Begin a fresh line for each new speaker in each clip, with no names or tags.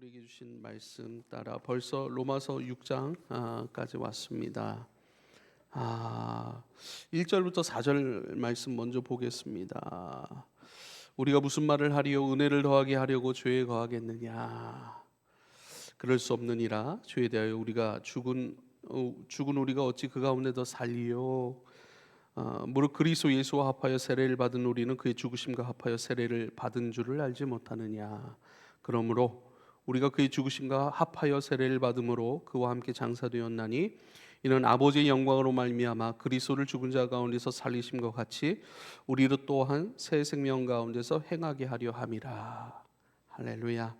우리에게 주신 말씀 따라 벌써 로마서 6장까지 왔습니다. 1절부터 4절 말씀 먼저 보겠습니다. 우리가 무슨 말을 하리요 은혜를 더하게 하려고 죄에 거하겠느냐. 그럴 수 없느니라. 죄에 대하여 우리가 죽은 우리가 어찌 그 가운데 더 살리요. 무릇 그리스도 예수와 합하여 세례를 받은 우리는 그의 죽으심과 합하여 세례를 받은 줄을 알지 못하느냐. 그러므로 우리가 그의 죽으심과 합하여 세례를 받음으로 그와 함께 장사되었나니 이는 아버지의 영광으로 말미암아 그리스도를 죽은 자 가운데서 살리심과 같이 우리도 또한 새 생명 가운데서 행하게 하려 함이라. 할렐루야.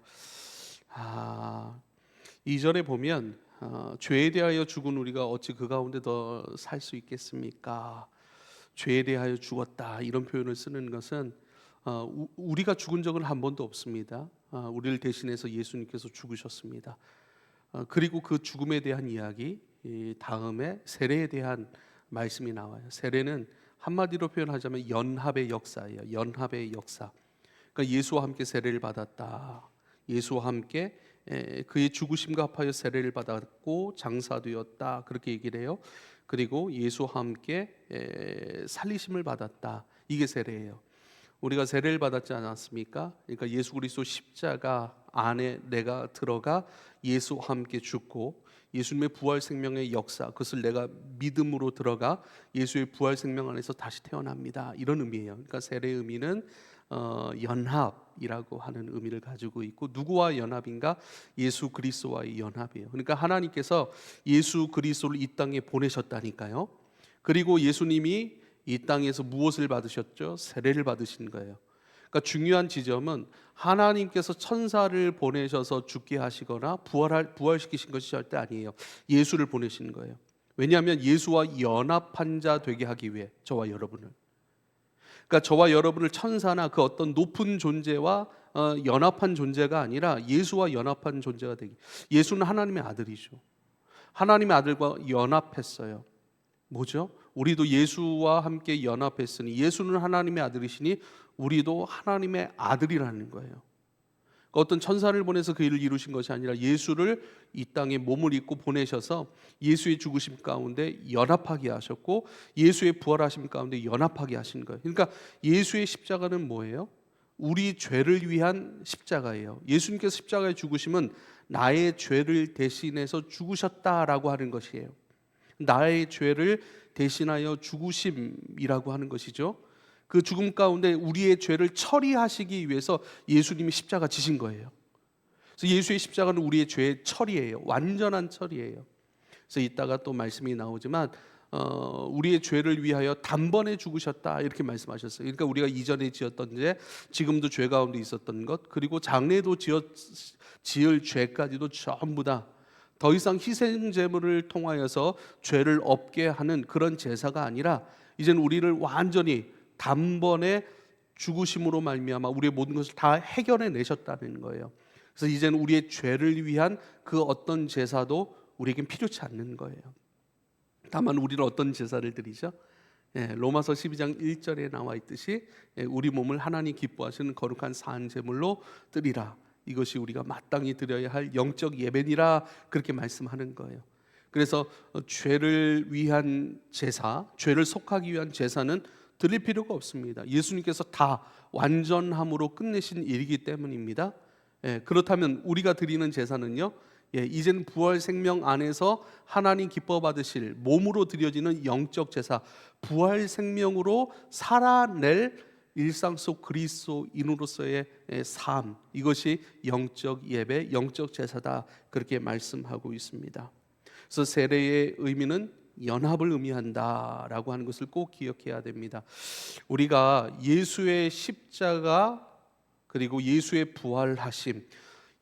2절에 보면 죄에 대하여 죽은 우리가 어찌 그 가운데 더 살 수 있겠습니까? 죄에 대하여 죽었다 이런 표현을 쓰는 것은 우리가 죽은 적은 한 번도 없습니다. 우리를 대신해서 예수님께서 죽으셨습니다. 그리고 그 죽음에 대한 이야기 다음에 세례에 대한 말씀이 나와요. 세례는 한마디로 표현하자면 연합의 역사예요. 연합의 역사. 그러니까 예수와 함께 세례를 받았다. 예수와 함께 그의 죽으심과 합하여 세례를 받았고 장사되었다 그렇게 얘기를 해요. 그리고 예수와 함께 살리심을 받았다. 이게 세례예요. 우리가 세례를 받았지 않았습니까? 그러니까 예수 그리스도 십자가 안에 내가 들어가 예수와 함께 죽고 예수님의 부활 생명의 역사 그것을 내가 믿음으로 들어가 예수의 부활 생명 안에서 다시 태어납니다. 이런 의미예요. 그러니까 세례의 의미는 연합이라고 하는 의미를 가지고 있고 누구와 연합인가? 예수 그리스도와의 연합이에요. 그러니까 하나님께서 예수 그리스도를 이 땅에 보내셨다니까요. 그리고 예수님이 이 땅에서 무엇을 받으셨죠? 세례를 받으신 거예요. 그러니까 중요한 지점은 하나님께서 천사를 보내셔서 죽게 하시거나 부활시키신 것이 절대 아니에요. 예수를 보내신 거예요. 왜냐하면 예수와 연합한 자 되게 하기 위해 저와 여러분을. 그러니까 저와 여러분을 천사나 그 어떤 높은 존재와 연합한 존재가 아니라 예수와 연합한 존재가 되기. 예수는 하나님의 아들이죠. 하나님의 아들과 연합했어요. 뭐죠? 우리도 예수와 함께 연합했으니 예수는 하나님의 아들이시니 우리도 하나님의 아들이라는 거예요. 그러니까 어떤 천사를 보내서 그 일을 이루신 것이 아니라 예수를 이 땅에 몸을 입고 보내셔서 예수의 죽으심 가운데 연합하게 하셨고 예수의 부활하심 가운데 연합하게 하신 거예요. 그러니까 예수의 십자가는 뭐예요? 우리 죄를 위한 십자가예요. 예수님께서 십자가에 죽으심은 나의 죄를 대신해서 죽으셨다라고 하는 것이에요. 나의 죄를 대신하여 죽으심이라고 하는 것이죠. 그 죽음 가운데 우리의 죄를 처리하시기 위해서 예수님이 십자가 지신 거예요. 그래서 예수의 십자가는 우리의 죄의 처리예요. 완전한 처리예요. 그래서 이따가 또 말씀이 나오지만 우리의 죄를 위하여 단번에 죽으셨다 이렇게 말씀하셨어요. 그러니까 우리가 이전에 지었던 죄, 지금도 죄 가운데 있었던 것, 그리고 장래도 지을 죄까지도 전부 다 더 이상 희생 제물을 통하여서 죄를 없게 하는 그런 제사가 아니라 이제는 우리를 완전히 단번에 죽으심으로 말미암아 우리의 모든 것을 다 해결해 내셨다는 거예요. 그래서 이제는 우리의 죄를 위한 그 어떤 제사도 우리에겐 필요치 않는 거예요. 다만 우리는 어떤 제사를 드리죠? 로마서 12장 1절에 나와 있듯이 우리 몸을 하나님 기뻐하시는 거룩한 산 제물로 드리라. 이것이 우리가 마땅히 드려야 할 영적 예배니라 그렇게 말씀하는 거예요. 그래서 죄를 위한 제사, 죄를 속하기 위한 제사는 드릴 필요가 없습니다. 예수님께서 다 완전함으로 끝내신 일이기 때문입니다. 그렇다면 우리가 드리는 제사는요, 이제는 부활 생명 안에서 하나님 기뻐 받으실 몸으로 드려지는 영적 제사, 부활 생명으로 살아낼 일상 속 그리스도인으로서의 삶, 이것이 영적 예배, 영적 제사다 그렇게 말씀하고 있습니다. 그래서 세례의 의미는 연합을 의미한다라고 하는 것을 꼭 기억해야 됩니다. 우리가 예수의 십자가 그리고 예수의 부활하심,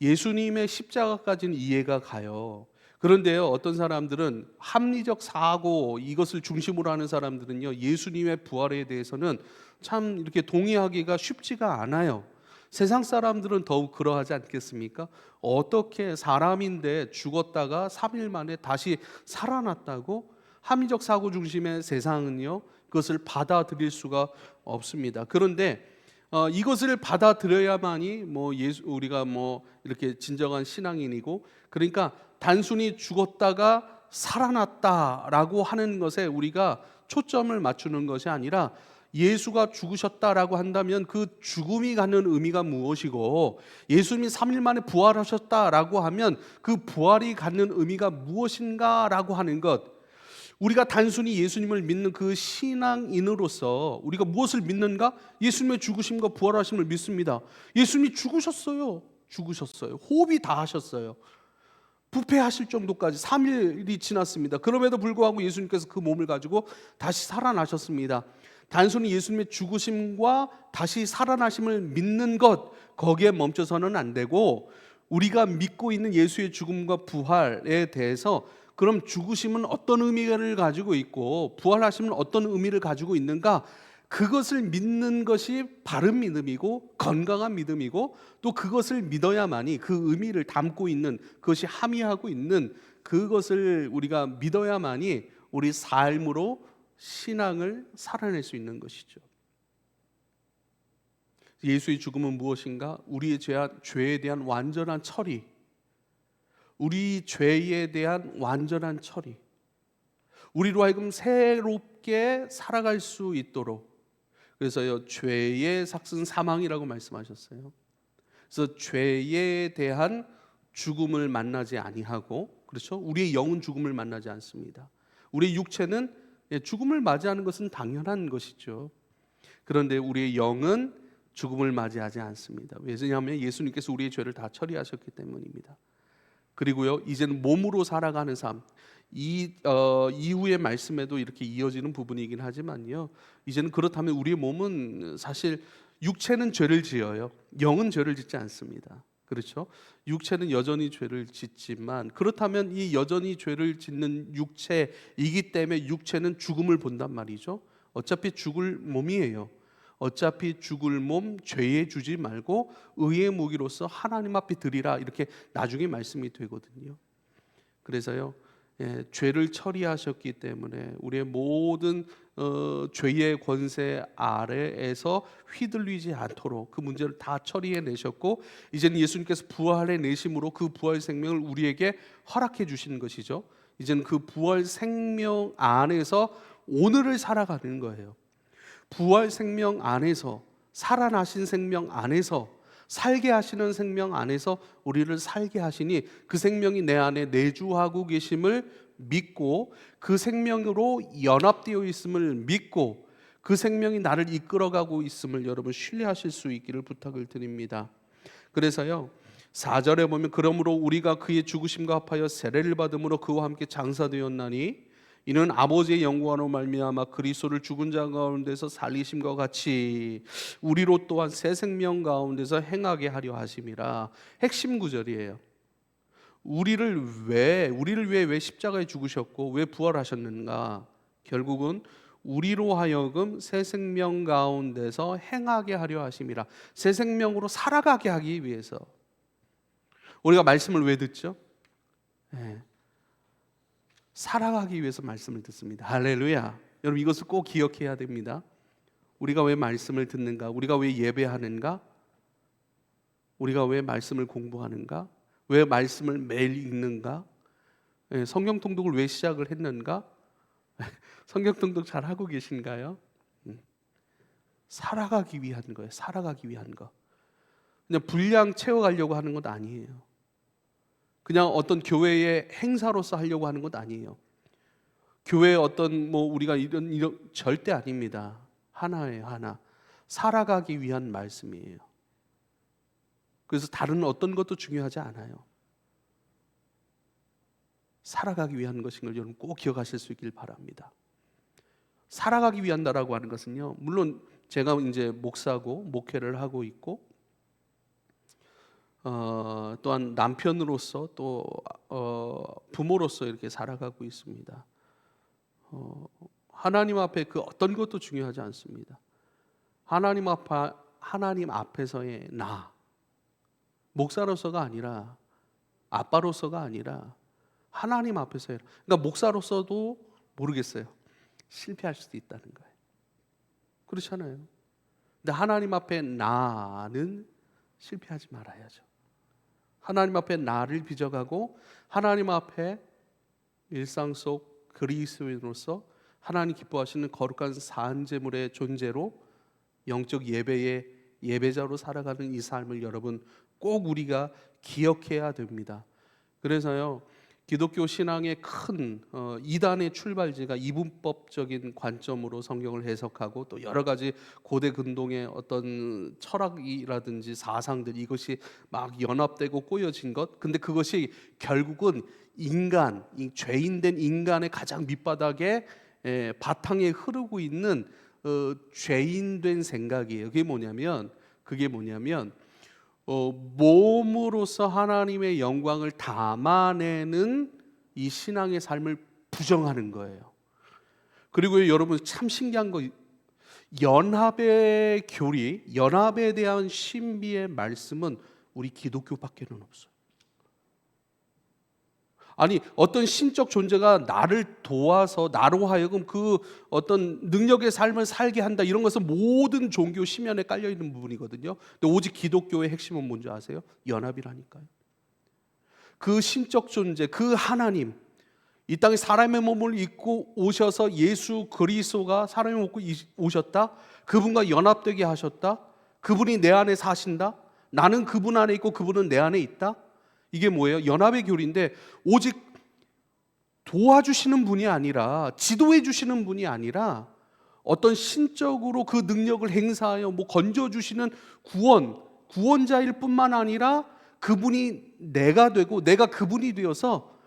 예수님의 십자가까지는 이해가 가요. 그런데요, 어떤 사람들은 합리적 사고 이것을 중심으로 하는 사람들은요, 예수님의 부활에 대해서는 참 이렇게 동의하기가 쉽지가 않아요. 세상 사람들은 더욱 그러하지 않겠습니까? 어떻게 사람인데 죽었다가 3일 만에 다시 살아났다고? 합리적 사고 중심의 세상은요, 그것을 받아들일 수가 없습니다. 그런데 이것을 받아들여야만이 우리가 이렇게 진정한 신앙인이고, 그러니까 단순히 죽었다가 살아났다라고 하는 것에 우리가 초점을 맞추는 것이 아니라, 예수가 죽으셨다라고 한다면 그 죽음이 갖는 의미가 무엇이고, 예수님이 3일 만에 부활하셨다라고 하면 그 부활이 갖는 의미가 무엇인가라고 하는 것, 우리가 단순히 예수님을 믿는 그 신앙인으로서 우리가 무엇을 믿는가? 예수님의 죽으심과 부활하심을 믿습니다. 예수님이 죽으셨어요. 호흡이 다 하셨어요. 부패하실 정도까지 3일이 지났습니다. 그럼에도 불구하고 예수님께서 그 몸을 가지고 다시 살아나셨습니다. 단순히 예수님의 죽으심과 다시 살아나심을 믿는 것, 거기에 멈춰서는 안 되고, 우리가 믿고 있는 예수의 죽음과 부활에 대해서, 그럼 죽으심은 어떤 의미를 가지고 있고 부활하심은 어떤 의미를 가지고 있는가, 그것을 믿는 것이 바른 믿음이고 건강한 믿음이고, 또 그것을 믿어야만이 그 의미를 담고 있는, 그것이 함의하고 있는 그것을 우리가 믿어야만이 우리 삶으로 신앙을 살아낼 수 있는 것이죠. 예수의 죽음은 무엇인가? 우리의 죄에 대한 완전한 처리, 우리 죄에 대한 완전한 처리, 우리로 하여금 새롭게 살아갈 수 있도록. 그래서요, 죄의 삭은 사망이라고 말씀하셨어요. 그래서 죄에 대한 죽음을 만나지 아니하고, 그렇죠? 우리의 영은 죽음을 만나지 않습니다. 우리의 육체는 죽음을 맞이하는 것은 당연한 것이죠. 그런데 우리의 영은 죽음을 맞이하지 않습니다. 왜냐하면 예수님께서 우리의 죄를 다 처리하셨기 때문입니다. 그리고요, 이제는 몸으로 살아가는 삶, 이후의 말씀에도 이렇게 이어지는 부분이긴 하지만요, 이제는 그렇다면 우리의 몸은 사실, 육체는 죄를 지어요. 영은 죄를 짓지 않습니다. 그렇죠? 육체는 여전히 죄를 짓지만, 그렇다면 이 여전히 죄를 짓는 육체이기 때문에 육체는 죽음을 본단 말이죠. 어차피 죽을 몸이에요. 어차피 죽을 몸 죄에 주지 말고 의의 무기로서 하나님 앞에 드리라, 이렇게 나중에 말씀이 되거든요. 그래서요, 죄를 처리하셨기 때문에 우리의 모든 죄의 권세 아래에서 휘둘리지 않도록 그 문제를 다 처리해 내셨고, 이제는 예수님께서 부활해 내심으로 그 부활 생명을 우리에게 허락해 주시는 것이죠. 이제는 그 부활 생명 안에서 오늘을 살아가는 거예요. 부활 생명 안에서, 살아나신 생명 안에서, 살게 하시는 생명 안에서 우리를 살게 하시니, 그 생명이 내 안에 내주하고 계심을 믿고, 그 생명으로 연합되어 있음을 믿고, 그 생명이 나를 이끌어가고 있음을 여러분 신뢰하실 수 있기를 부탁을 드립니다. 그래서요, 4절에 보면, 그러므로 우리가 그의 죽으심과 합하여 세례를 받음으로 그와 함께 장사되었나니, 이는 아버지의 영광으로 말미암아 그리스도를 죽은 자 가운데서 살리심과 같이 우리로 또한 새 생명 가운데서 행하게 하려 하심이라. 핵심 구절이에요. 우리를 위해 십자가에 죽으셨고 왜 부활하셨는가? 결국은 우리로 하여금 새 생명 가운데서 행하게 하려 하심이라. 새 생명으로 살아가게 하기 위해서. 우리가 말씀을 왜 듣죠? 살아가기 위해서 말씀을 듣습니다. 할렐루야. 여러분, 이것을 꼭 기억해야 됩니다. 우리가 왜 말씀을 듣는가? 우리가 왜 예배하는가? 우리가 왜 말씀을 공부하는가? 왜 말씀을 매일 읽는가? 성경 통독을 왜 시작을 했는가? 성경 통독 잘 하고 계신가요? 살아가기 위한 거예요. 살아가기 위한 거. 그냥 분량 채워가려고 하는 것 아니에요. 그냥 어떤 교회의 행사로서 하려고 하는 것 아니에요. 교회의 어떤 우리가 이런 절대 아닙니다. 하나예요, 하나. 살아가기 위한 말씀이에요. 그래서 다른 어떤 것도 중요하지 않아요. 살아가기 위한 것인 걸 여러분 꼭 기억하실 수 있길 바랍니다. 살아가기 위한다라고 하는 것은요, 물론 제가 이제 목사고 목회를 하고 있고, 또한 남편으로서 또 부모로서 이렇게 살아가고 있습니다. 하나님 앞에 그 어떤 것도 중요하지 않습니다. 하나님 앞에서의 나, 목사로서가 아니라, 아빠로서가 아니라 하나님 앞에서의, 그러니까 목사로서도 모르겠어요. 실패할 수도 있다는 거예요. 그렇잖아요. 근데 하나님 앞에 나는 실패하지 말아야죠. 하나님 앞에 나를 빚어가고 하나님 앞에 일상 속 그리스도인으로서 하나님 기뻐하시는 거룩한 산제물의 존재로 영적 예배의 예배자로 살아가는 이 삶을 여러분 꼭 우리가 기억해야 됩니다. 그래서요, 기독교 신앙의 큰 이단의 출발지가 이분법적인 관점으로 성경을 해석하고 또 여러 가지 고대 근동의 어떤 철학이라든지 사상들, 이것이 막 연합되고 꼬여진 것. 근데 그것이 결국은 인간, 이 죄인된 인간의 가장 밑바닥에 바탕에 흐르고 있는 죄인된 생각이에요. 그게 뭐냐면 몸으로서 하나님의 영광을 담아내는 이 신앙의 삶을 부정하는 거예요. 그리고 여러분 참 신기한 거, 연합의 교리, 연합에 대한 신비의 말씀은 우리 기독교밖에는 없어요. 아니, 어떤 신적 존재가 나를 도와서 나로 하여금 그 어떤 능력의 삶을 살게 한다, 이런 것은 모든 종교 시면에 깔려 있는 부분이거든요. 근데 오직 기독교의 핵심은 뭔지 아세요? 연합이라니까요. 그 신적 존재, 그 하나님, 이 땅에 사람의 몸을 입고 오셔서 예수 그리스도가 사람의 몸을 입고 오셨다, 그분과 연합되게 하셨다, 그분이 내 안에 사신다, 나는 그분 안에 있고 그분은 내 안에 있다. 이게 뭐예요? 연합의 교리인데, 오직 도와주시는 분이 아니라, 지도해 주시는 분이 아니라, 어떤 신적으로 그 능력을 행사하여 건져주시는 구원자일 뿐만 아니라 그분이 내가 되고 내가 그분이 되어서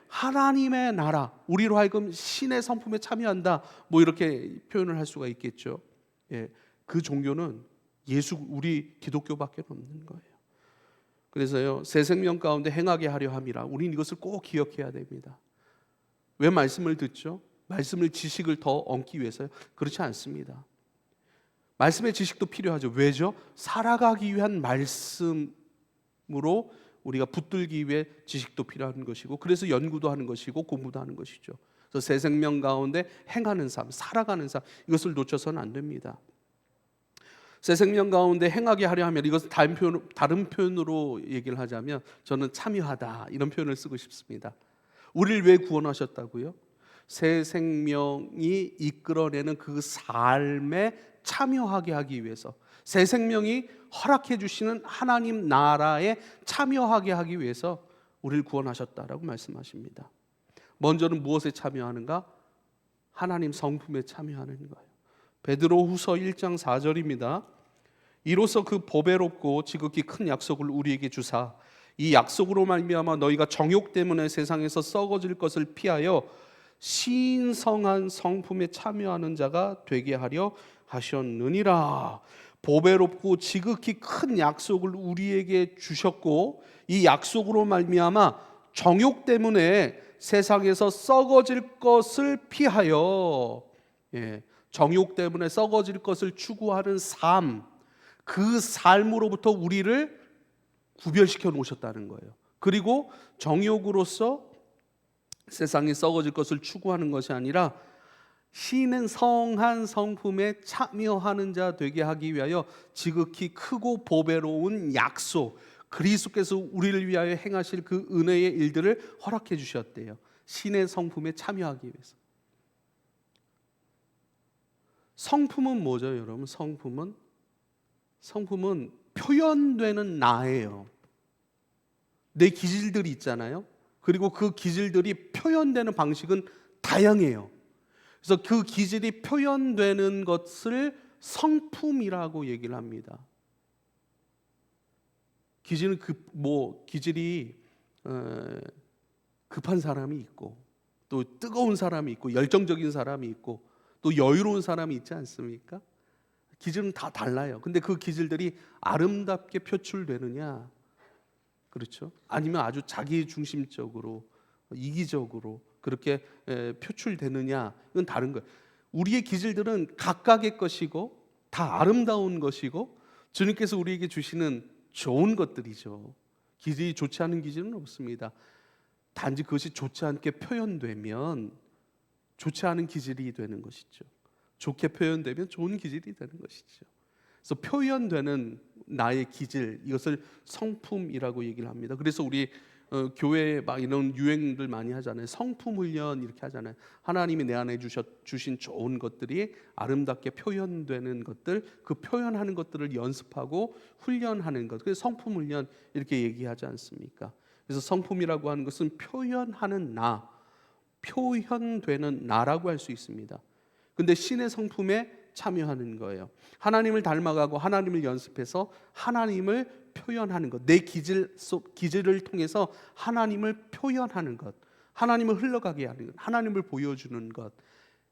하나님의 나라, 우리로 하여금 신의 성품에 참여한다, 이렇게 표현을 할 수가 있겠죠. 그 종교는 우리 기독교밖에 없는 거예요. 그래서요, 새 생명 가운데 행하게 하려 함이라, 우리는 이것을 꼭 기억해야 됩니다. 왜 말씀을 듣죠? 말씀을 지식을 더 얻기 위해서요? 그렇지 않습니다. 말씀의 지식도 필요하죠. 왜죠? 살아가기 위한 말씀으로 우리가 붙들기 위해 지식도 필요한 것이고, 그래서 연구도 하는 것이고 공부도 하는 것이죠. 그래서 새 생명 가운데 행하는 삶, 살아가는 삶, 이것을 놓쳐서는 안 됩니다. 새 생명 가운데 행하게 하려 하면, 이것은 다른 표현으로 얘기를 하자면 저는 참여하다, 이런 표현을 쓰고 싶습니다. 우리를 왜 구원하셨다고요? 새 생명이 이끌어내는 그 삶에 참여하게 하기 위해서, 새 생명이 허락해 주시는 하나님 나라에 참여하게 하기 위해서 우리를 구원하셨다라고 말씀하십니다. 먼저는 무엇에 참여하는가? 하나님 성품에 참여하는 거예요. 베드로후서 1장 4절입니다. 이로써 그 보배롭고 지극히 큰 약속을 우리에게 주사, 이 약속으로 말미암아 너희가 정욕 때문에 세상에서 썩어질 것을 피하여 신성한 성품에 참여하는 자가 되게 하려 하셨느니라. 보배롭고 지극히 큰 약속을 우리에게 주셨고, 이 약속으로 말미암아 정욕 때문에 세상에서 썩어질 것을 피하여, 정욕 때문에 썩어질 것을 추구하는 삶, 그 삶으로부터 우리를 구별시켜 놓으셨다는 거예요. 그리고 정욕으로서 세상에 썩어질 것을 추구하는 것이 아니라 신성한 성품에 참여하는 자 되게 하기 위하여 지극히 크고 보배로운 약속, 그리스도께서 우리를 위하여 행하실 그 은혜의 일들을 허락해 주셨대요. 신의 성품에 참여하기 위해서. 성품은 뭐죠, 여러분? 성품은 표현되는 나예요. 내 기질들이 있잖아요. 그리고 그 기질들이 표현되는 방식은 다양해요. 그래서 그 기질이 표현되는 것을 성품이라고 얘기를 합니다. 기질이 급한 사람이 있고, 또 뜨거운 사람이 있고, 열정적인 사람이 있고, 또 여유로운 사람이 있지 않습니까? 기질은 다 달라요. 근데 그 기질들이 아름답게 표출되느냐, 그렇죠? 아니면 아주 자기 중심적으로, 이기적으로 그렇게 표출되느냐, 이건 다른 거예요. 우리의 기질들은 각각의 것이고 다 아름다운 것이고 주님께서 우리에게 주시는 좋은 것들이죠. 기질이 좋지 않은 기질은 없습니다. 단지 그것이 좋지 않게 표현되면 좋지 않은 기질이 되는 것이죠. 좋게 표현되면 좋은 기질이 되는 것이죠. 그래서 표현되는 나의 기질, 이것을 성품이라고 얘기를 합니다. 그래서 우리 교회에 막 이런 유행들 많이 하잖아요. 성품 훈련 이렇게 하잖아요. 하나님이 내 안에 주신 좋은 것들이 아름답게 표현되는 것들, 그 표현하는 것들을 연습하고 훈련하는 것, 그래서 성품 훈련 이렇게 얘기하지 않습니까? 그래서 성품이라고 하는 것은 표현하는 나, 표현되는 나라고 할 수 있습니다. 근데 신의 성품에 참여하는 거예요. 하나님을 닮아가고 하나님을 연습해서 하나님을 표현하는 것, 내 기질을 통해서 하나님을 표현하는 것, 하나님을 흘러가게 하는 것, 하나님을 보여주는 것.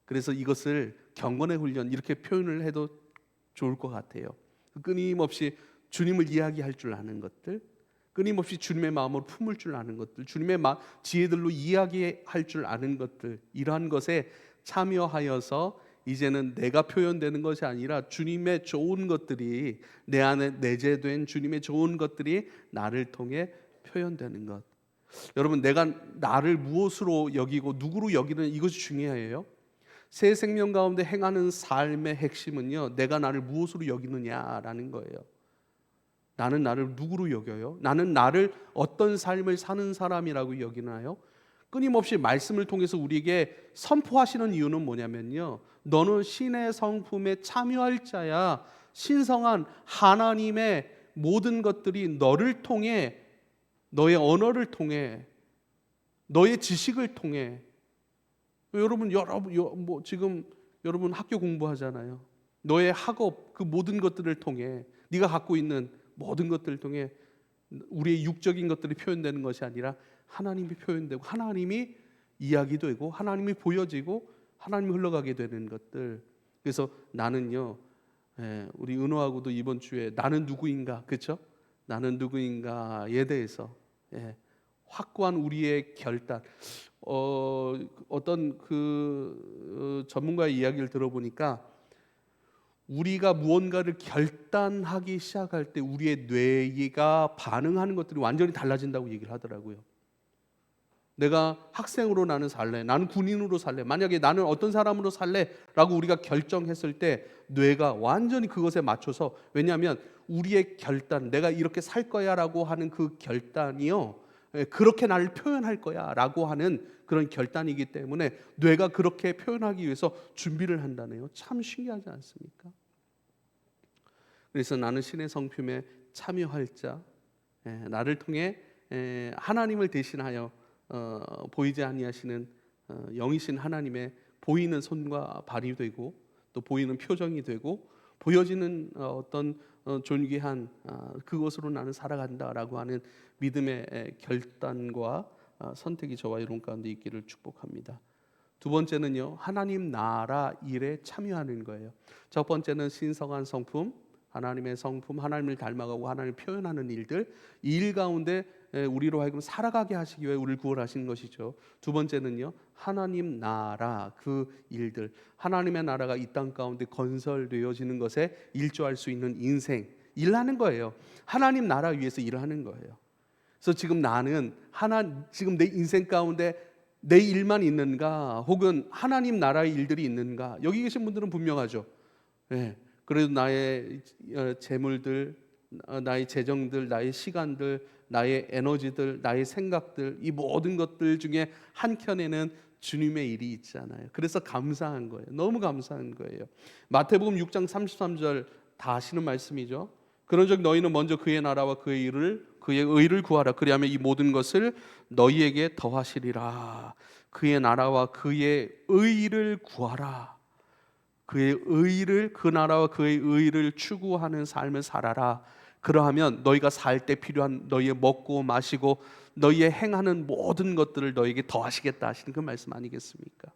그래서 이것을 경건의 훈련 이렇게 표현을 해도 좋을 것 같아요. 끊임없이 주님을 이야기할 줄 아는 것들, 끊임없이 주님의 마음을 품을 줄 아는 것들, 주님의 지혜들로 이야기할 줄 아는 것들, 이러한 것에 참여하여서 이제는 내가 표현되는 것이 아니라 주님의 좋은 것들이 내 안에 내재된 주님의 좋은 것들이 나를 통해 표현되는 것. 여러분, 내가 나를 무엇으로 여기고 누구로 여기는 이것이 중요해요. 새 생명 가운데 행하는 삶의 핵심은요, 내가 나를 무엇으로 여기느냐라는 거예요. 나는 나를 누구로 여겨요? 나는 나를 어떤 삶을 사는 사람이라고 여기나요? 끊임없이 말씀을 통해서 우리에게 선포하시는 이유는 뭐냐면요, 너는 신의 성품에 참여할 자야. 신성한 하나님의 모든 것들이 너를 통해, 너의 언어를 통해, 너의 지식을 통해. 여러분 지금 여러분 학교 공부하잖아요. 너의 학업, 그 모든 것들을 통해, 네가 갖고 있는 모든 것들을 통해 우리의 육적인 것들이 표현되는 것이 아니라 하나님이 표현되고 하나님이 이야기되고 하나님이 보여지고 하나님이 흘러가게 되는 것들. 그래서 나는요, 우리 은호하고도 이번 주에 나는 누구인가, 그렇죠? 나는 누구인가에 대해서 확고한 우리의 결단. 어떤 전문가의 이야기를 들어보니까 우리가 무언가를 결단하기 시작할 때 우리의 뇌가 반응하는 것들이 완전히 달라진다고 얘기를 하더라고요. 내가 학생으로 나는 살래, 나는 군인으로 살래, 만약에 나는 어떤 사람으로 살래라고 우리가 결정했을 때 뇌가 완전히 그것에 맞춰서, 왜냐하면 우리의 결단, 내가 이렇게 살 거야라고 하는 그 결단이요, 그렇게 나를 표현할 거야라고 하는 그런 결단이기 때문에 뇌가 그렇게 표현하기 위해서 준비를 한다네요. 참 신기하지 않습니까? 그래서 나는 신의 성품에 참여할 자, 나를 통해 하나님을 대신하여 보이지 아니하시는 영이신 하나님의 보이는 손과 발이 되고, 또 보이는 표정이 되고, 보여지는 어떤 존귀한 그것으로 나는 살아간다라고 하는 믿음의 결단과 선택이 저와 여러분 가운데 있기를 축복합니다. 두 번째는요, 하나님 나라 일에 참여하는 거예요. 첫 번째는 신성한 성품, 하나님의 성품, 하나님을 닮아가고 하나님을 표현하는 일들, 이 일 가운데 우리로 하여금 살아가게 하시기 위해 우리를 구원하신 것이죠. 두 번째는요, 하나님 나라, 그 일들, 하나님의 나라가 이 땅 가운데 건설되어지는 것에 일조할 수 있는 인생, 일하는 거예요. 하나님 나라 위해서 일하는 거예요. 그래서 지금 나는 지금 내 인생 가운데 내 일만 있는가, 혹은 하나님 나라의 일들이 있는가? 여기 계신 분들은 분명하죠. 그래도 나의 재물들, 나의 재정들, 나의 시간들, 나의 에너지들, 나의 생각들, 이 모든 것들 중에 한켠에는 주님의 일이 있잖아요. 그래서 감사한 거예요. 너무 감사한 거예요. 마태복음 6장 33절 다 아시는 말씀이죠. 그런즉 너희는 먼저 그의 나라와 그의 의를 구하라. 그리하면 이 모든 것을 너희에게 더하시리라. 그의 나라와 그의 의를 구하라. 그의 의를, 그 나라와 그의 의를 추구하는 삶을 살아라. 그러하면 너희가 살 때 필요한 너희의 먹고 마시고 너희의 행하는 모든 것들을 너희에게 더하시겠다 하시는 그 말씀 아니겠습니까?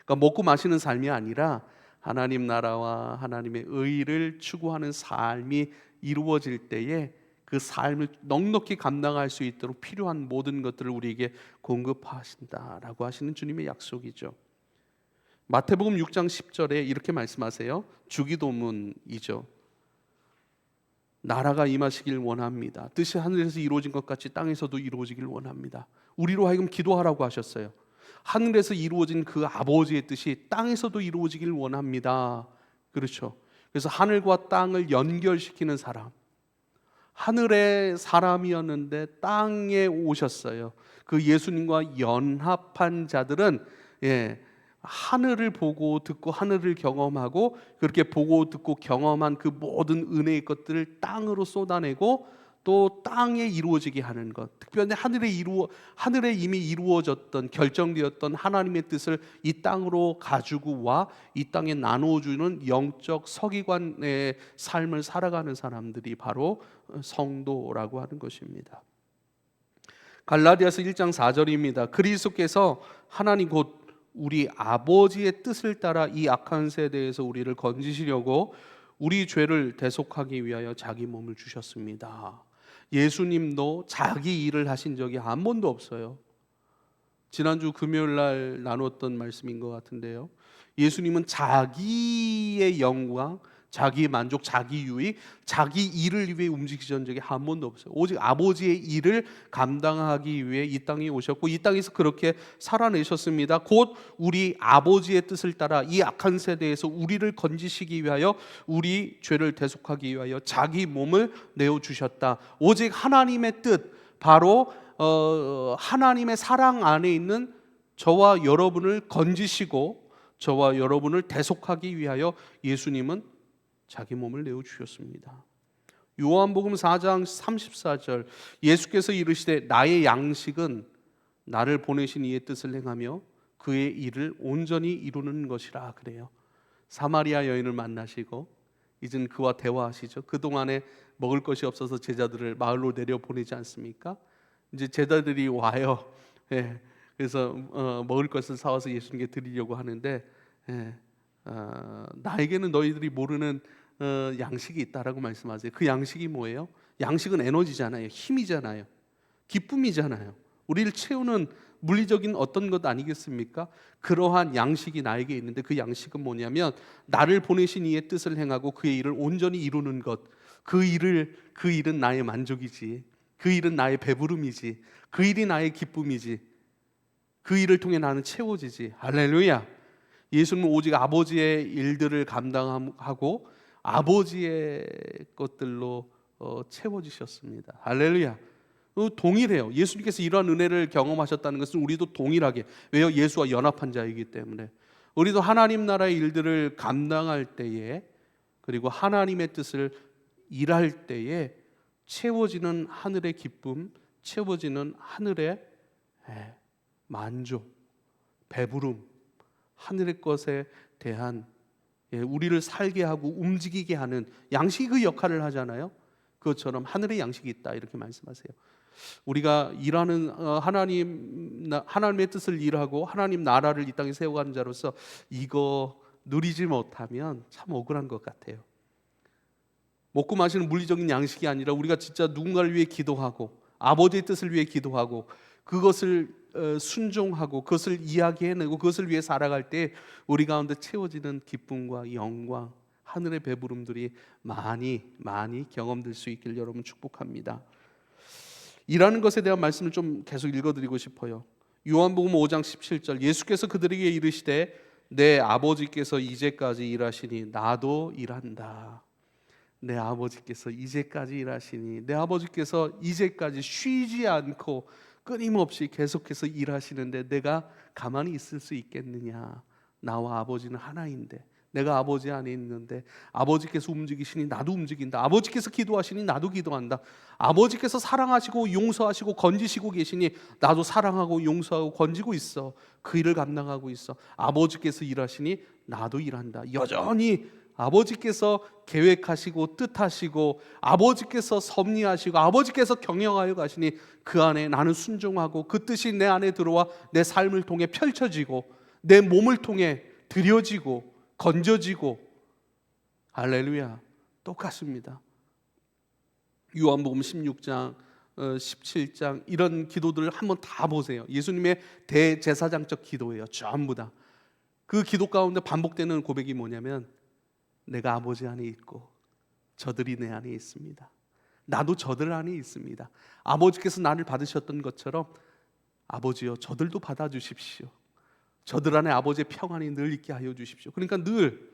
그러니까 먹고 마시는 삶이 아니라 하나님 나라와 하나님의 의를 추구하는 삶이 이루어질 때에 그 삶을 넉넉히 감당할 수 있도록 필요한 모든 것들을 우리에게 공급하신다라고 하시는 주님의 약속이죠. 마태복음 6장 10절에 이렇게 말씀하세요. 주기도문이죠. 나라가 임하시길 원합니다. 뜻이 하늘에서 이루어진 것 같이 땅에서도 이루어지길 원합니다. 우리로 하여금 기도하라고 하셨어요. 하늘에서 이루어진 그 아버지의 뜻이 땅에서도 이루어지길 원합니다. 그렇죠. 그래서 하늘과 땅을 연결시키는 사람, 하늘의 사람이었는데 땅에 오셨어요. 그 예수님과 연합한 자들은 하늘을 보고 듣고 하늘을 경험하고 그렇게 보고 듣고 경험한 그 모든 은혜의 것들을 땅으로 쏟아내고 또 땅에 이루어지게 하는 것, 특별히 하늘에 이미 이루어졌던 결정되었던 하나님의 뜻을 이 땅으로 가지고 와 이 땅에 나누어주는 영적 서기관의 삶을 살아가는 사람들이 바로 성도라고 하는 것입니다. 갈라디아서 1장 4절입니다. 그리스도께서 하나님 곧 우리 아버지의 뜻을 따라 이 악한 세대에서 우리를 건지시려고 우리 죄를 대속하기 위하여 자기 몸을 주셨습니다. 예수님도 자기 일을 하신 적이 한 번도 없어요. 지난주 금요일 날 나눴던 말씀인 것 같은데요. 예수님은 자기의 영광, 자기 만족, 자기 유익, 자기 일을 위해 움직이신 적이 한 번도 없어요. 오직 아버지의 일을 감당하기 위해 이 땅에 오셨고 이 땅에서 그렇게 살아내셨습니다. 곧 우리 아버지의 뜻을 따라 이 악한 세대에서 우리를 건지시기 위하여 우리 죄를 대속하기 위하여 자기 몸을 내어주셨다. 오직 하나님의 뜻, 바로 하나님의 사랑 안에 있는 저와 여러분을 건지시고 저와 여러분을 대속하기 위하여 예수님은 자기 몸을 내어주셨습니다. 요한복음 4장 34절 예수께서 이르시되 나의 양식은 나를 보내신 이의 뜻을 행하며 그의 일을 온전히 이루는 것이라 그래요. 사마리아 여인을 만나시고 이젠 그와 대화하시죠. 그동안에 먹을 것이 없어서 제자들을 마을로 내려보내지 않습니까? 이제 제자들이 와요. 그래서 먹을 것을 사와서 예수님께 드리려고 하는데 나에게는 너희들이 모르는 양식이 있다라고 말씀하세요. 그 양식이 뭐예요? 양식은 에너지잖아요. 힘이잖아요. 기쁨이잖아요. 우리를 채우는 물리적인 어떤 것 아니겠습니까? 그러한 양식이 나에게 있는데 그 양식은 뭐냐면 나를 보내신 이의 뜻을 행하고 그의 일을 온전히 이루는 것. 그 일은 나의 만족이지. 그 일은 나의 배부름이지. 그 일이 나의 기쁨이지. 그 일을 통해 나는 채워지지. 할렐루야. 예수님은 오직 아버지의 일들을 감당하고 아버지의 것들로 채워지셨습니다. 할렐루야. 동일해요. 예수님께서 이러한 은혜를 경험하셨다는 것은 우리도 동일하게, 왜요? 예수와 연합한 자이기 때문에 우리도 하나님 나라의 일들을 감당할 때에 그리고 하나님의 뜻을 일할 때에 채워지는 하늘의 기쁨, 채워지는 하늘의 만족, 배부름, 하늘의 것에 대한 우리를 살게 하고 움직이게 하는 양식이 그 역할을 하잖아요. 그것처럼 하늘의 양식이 있다 이렇게 말씀하세요. 우리가 일하는 하나님의 뜻을 일하고 하나님 나라를 이 땅에 세워가는 자로서 이거 누리지 못하면 참 억울한 것 같아요. 먹고 마시는 물리적인 양식이 아니라 우리가 진짜 누군가를 위해 기도하고 아버지의 뜻을 위해 기도하고 그것을 순종하고 그것을 이야기해내고 그것을 위해 살아갈 때 우리 가운데 채워지는 기쁨과 영광, 하늘의 배부름들이 많이 경험될 수 있길 여러분 축복합니다. 일하는 것에 대한 말씀을 좀 계속 읽어드리고 싶어요. 요한복음 5장 17절 예수께서 그들에게 이르시되 내 아버지께서 이제까지 일하시니 나도 일한다. 내 아버지께서 이제까지 일하시니 내 아버지께서 이제까지 쉬지 않고 끊임없이 계속해서 일하시는데 내가 가만히 있을 수 있겠느냐. 나와 아버지는 하나인데 내가 아버지 안에 있는데 아버지께서 움직이시니 나도 움직인다. 아버지께서 기도하시니 나도 기도한다. 아버지께서 사랑하시고 용서하시고 건지시고 계시니 나도 사랑하고 용서하고 건지고 있어. 그 일을 감당하고 있어. 아버지께서 일하시니 나도 일한다. 여전히 아버지께서 계획하시고 뜻하시고 아버지께서 섭리하시고 아버지께서 경영하여 가시니 그 안에 나는 순종하고 그 뜻이 내 안에 들어와 내 삶을 통해 펼쳐지고 내 몸을 통해 드려지고 건져지고 할렐루야. 똑같습니다. 요한복음 16장 17장 이런 기도들을 한번 다 보세요. 예수님의 대제사장적 기도예요. 전부 다. 그 기도 가운데 반복되는 고백이 뭐냐면 내가 아버지 안에 있고 저들이 내 안에 있습니다. 나도 저들 안에 있습니다. 아버지께서 나를 받으셨던 것처럼 아버지여 저들도 받아주십시오. 저들 안에 아버지의 평안이 늘 있게 하여 주십시오. 그러니까 늘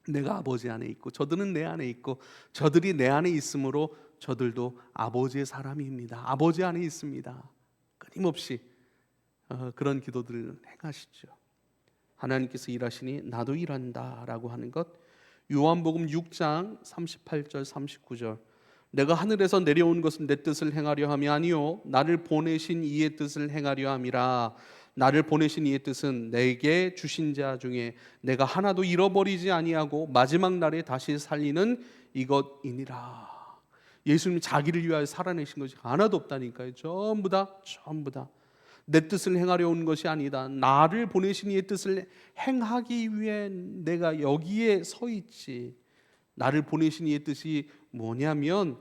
내가 아버지 안에 있고 저들은 내 안에 있고 저들이 내 안에 있으므로 저들도 아버지의 사람입니다. 아버지 안에 있습니다. 끊임없이 그런 기도들을 행하시죠. 하나님께서 일하시니 나도 일한다라고 하는 것. 요한복음 6장 38절 39절. 내가 하늘에서 내려온 것은 내 뜻을 행하려 함이 아니요 나를 보내신 이의 뜻을 행하려 함이라. 나를 보내신 이의 뜻은 내게 주신 자 중에 내가 하나도 잃어버리지 아니하고 마지막 날에 다시 살리는 이것이니라. 예수님이 자기를 위하여 살아내신 것이 하나도 없다니까요. 전부 다 내 뜻을 행하려 온 것이 아니다. 나를 보내신 이의 뜻을 행하기 위해 내가 여기에 서 있지. 나를 보내신 이의 뜻이 뭐냐면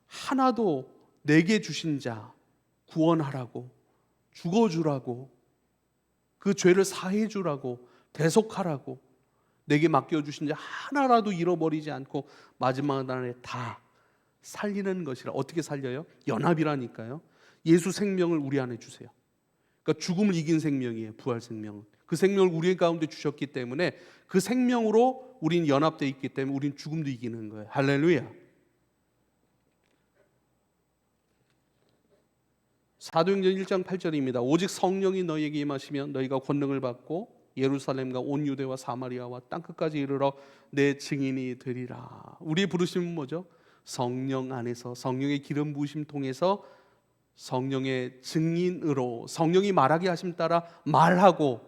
하나도 내게 주신 자 구원하라고, 죽어주라고, 그 죄를 사해 주라고, 대속하라고, 내게 맡겨주신 자 하나라도 잃어버리지 않고 마지막 날에 다 살리는 것이라. 어떻게 살려요? 연합이라니까요. 예수 생명을 우리 안에 주세요. 그러니까 죽음을 이긴 생명이에요. 부활 생명은. 그 생명을 우리 가운데 주셨기 때문에 그 생명으로 우린 연합되어 있기 때문에 우린 죽음도 이기는 거예요. 할렐루야. 사도행전 1장 8절입니다. 오직 성령이 너희에게 임하시면 너희가 권능을 받고 예루살렘과 온 유대와 사마리아와 땅끝까지 이르러 내 증인이 되리라. 우리의 부르심은 뭐죠? 성령 안에서 성령의 기름 부으심 통해서 성령의 증인으로 성령이 말하게 하심 따라 말하고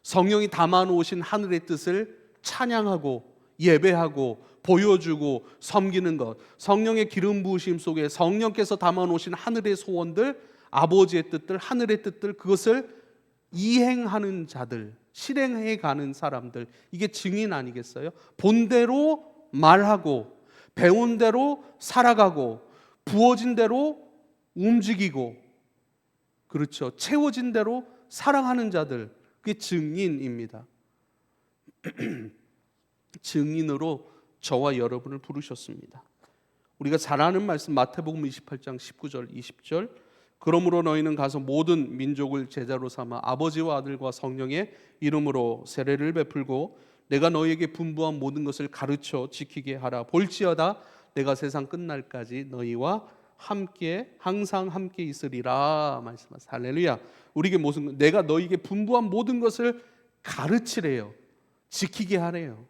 성령이 담아 놓으신 하늘의 뜻을 찬양하고 예배하고 보여주고 섬기는 것. 성령의 기름 부으심 속에 성령께서 담아 놓으신 하늘의 소원들, 아버지의 뜻들, 하늘의 뜻들, 그것을 이행하는 자들, 실행해 가는 사람들, 이게 증인 아니겠어요? 본대로 말하고 배운 대로 살아가고 부어진 대로 움직이고, 그렇죠, 채워진 대로 사랑하는 자들, 그게 증인입니다. 증인으로 저와 여러분을 부르셨습니다. 우리가 잘 아는 말씀 마태복음 28장 19절 20절. 그러므로 너희는 가서 모든 민족을 제자로 삼아 아버지와 아들과 성령의 이름으로 세례를 베풀고 내가 너희에게 분부한 모든 것을 가르쳐 지키게 하라. 볼지어다 내가 세상 끝날까지 너희와 함께 항상 함께 있으리라 말씀하세요. 할렐루야. 우리에게 무슨, 내가 너희에게 분부한 모든 것을 가르치래요. 지키게 하래요.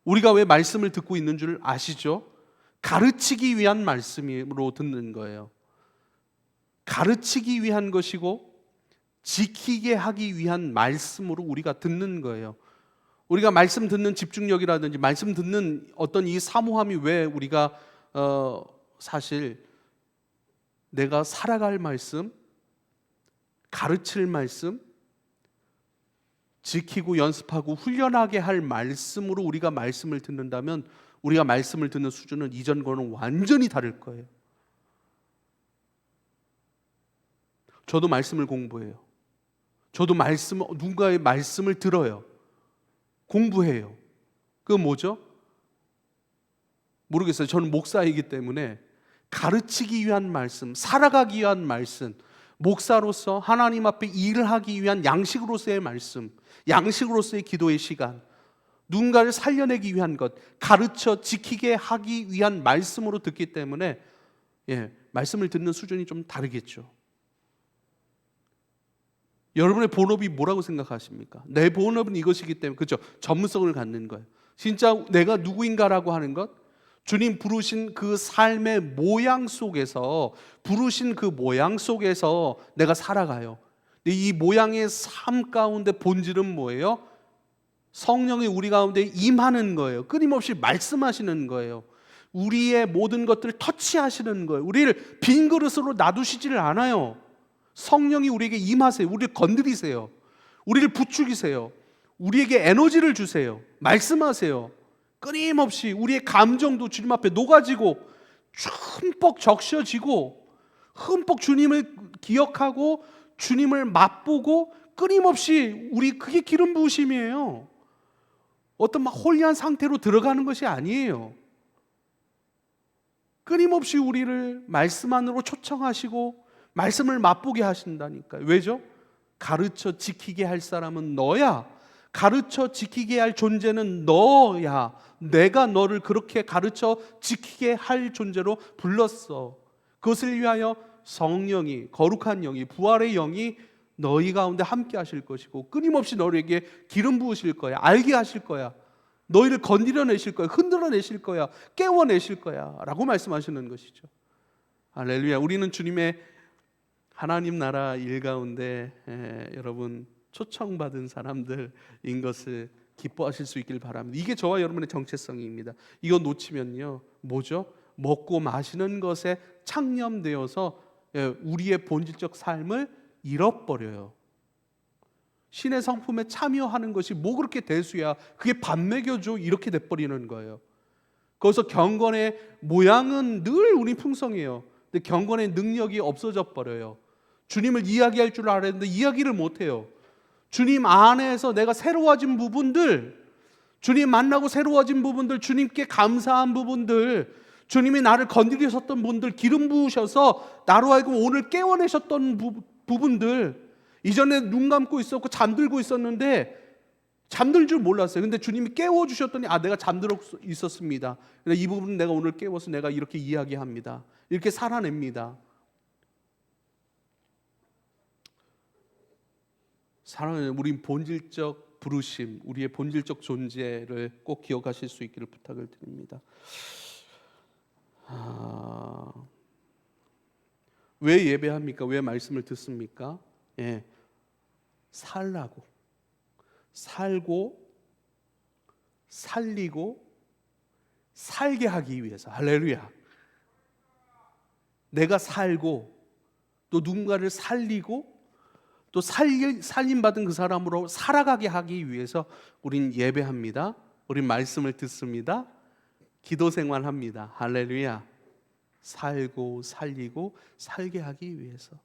우리가 왜 말씀을 듣고 있는 줄 아시죠? 가르치기 위한 말씀으로 듣는 거예요. 가르치기 위한 것이고 지키게 하기 위한 말씀으로 우리가 듣는 거예요. 우리가 말씀 듣는 집중력이라든지 말씀 듣는 어떤 이 사모함이 왜 우리가 사실 내가 살아갈 말씀, 가르칠 말씀, 지키고 연습하고 훈련하게 할 말씀으로 우리가 말씀을 듣는다면 우리가 말씀을 듣는 수준은 이전과는 완전히 다를 거예요. 저도 말씀을 공부해요. 저도 누군가의 말씀을 들어요. 공부해요. 그건 뭐죠? 모르겠어요. 저는 목사이기 때문에 가르치기 위한 말씀, 살아가기 위한 말씀, 목사로서 하나님 앞에 일을 하기 위한 양식으로서의 말씀, 양식으로서의 기도의 시간, 누군가를 살려내기 위한 것, 가르쳐 지키게 하기 위한 말씀으로 듣기 때문에 말씀을 듣는 수준이 좀 다르겠죠. 여러분의 본업이 뭐라고 생각하십니까? 내 본업은 이것이기 때문에, 그렇죠? 전문성을 갖는 거예요. 진짜 내가 누구인가라고 하는 것, 주님 부르신 그 삶의 모양 속에서, 부르신 그 모양 속에서 내가 살아가요. 근데 이 모양의 삶 가운데 본질은 뭐예요? 성령이 우리 가운데 임하는 거예요. 끊임없이 말씀하시는 거예요. 우리의 모든 것들을 터치하시는 거예요. 우리를 빈 그릇으로 놔두시지를 않아요. 성령이 우리에게 임하세요. 우리를 건드리세요. 우리를 부추기세요. 우리에게 에너지를 주세요. 말씀하세요. 끊임없이 우리의 감정도 주님 앞에 녹아지고 흠뻑 적셔지고 흠뻑 주님을 기억하고 주님을 맛보고 끊임없이 그게 기름 부으심이에요. 어떤 막 홀리한 상태로 들어가는 것이 아니에요. 끊임없이 우리를 말씀 안으로 초청하시고 말씀을 맛보게 하신다니까요. 왜죠? 가르쳐 지키게 할 사람은 너야. 가르쳐 지키게 할 존재는 너야. 내가 너를 그렇게 가르쳐 지키게 할 존재로 불렀어. 그것을 위하여 성령이, 거룩한 영이, 부활의 영이 너희 가운데 함께 하실 것이고 끊임없이 너에게 기름 부으실 거야. 알게 하실 거야. 너희를 건드려내실 거야. 흔들어내실 거야. 깨워내실 거야 라고 말씀하시는 것이죠. 할렐루야. 우리는 주님의 하나님 나라 일 가운데 여러분 초청받은 사람들인 것을 기뻐하실 수 있길 바랍니다. 이게 저와 여러분의 정체성입니다. 이거 놓치면요 뭐죠? 먹고 마시는 것에 창념되어서 우리의 본질적 삶을 잃어버려요. 신의 성품에 참여하는 것이 뭐 그렇게 대수야, 그게 밥 먹여줘, 이렇게 돼버리는 거예요. 거기서 경건의 모양은 늘 우리 풍성해요. 근데 경건의 능력이 없어져 버려요. 주님을 이야기할 줄 알았는데 이야기를 못해요. 주님 안에서 내가 새로워진 부분들, 주님 만나고 새로워진 부분들, 주님께 감사한 부분들, 주님이 나를 건드리셨던 분들, 기름 부으셔서 나로 하여금 오늘 깨워내셨던 부분들, 이전에 눈 감고 있었고 잠들고 있었는데 잠들 줄 몰랐어요. 근데 주님이 깨워주셨더니 내가 잠들어 있었습니다. 근데 이 부분은 내가 오늘 깨워서 내가 이렇게 이야기합니다. 이렇게 살아냅니다. 사랑하는 우리 본질적 부르심, 우리의 본질적 존재를 꼭 기억하실 수 있기를 부탁을 드립니다. 왜 예배합니까? 왜 말씀을 듣습니까? 살라고, 살고 살리고 살게 하기 위해서. 할렐루야. 내가 살고 또 누군가를 살리고 또 살림받은 그 사람으로 살아가게 하기 위해서 우린 예배합니다. 우린 말씀을 듣습니다. 기도 생활합니다. 할렐루야. 살고 살리고 살게 하기 위해서.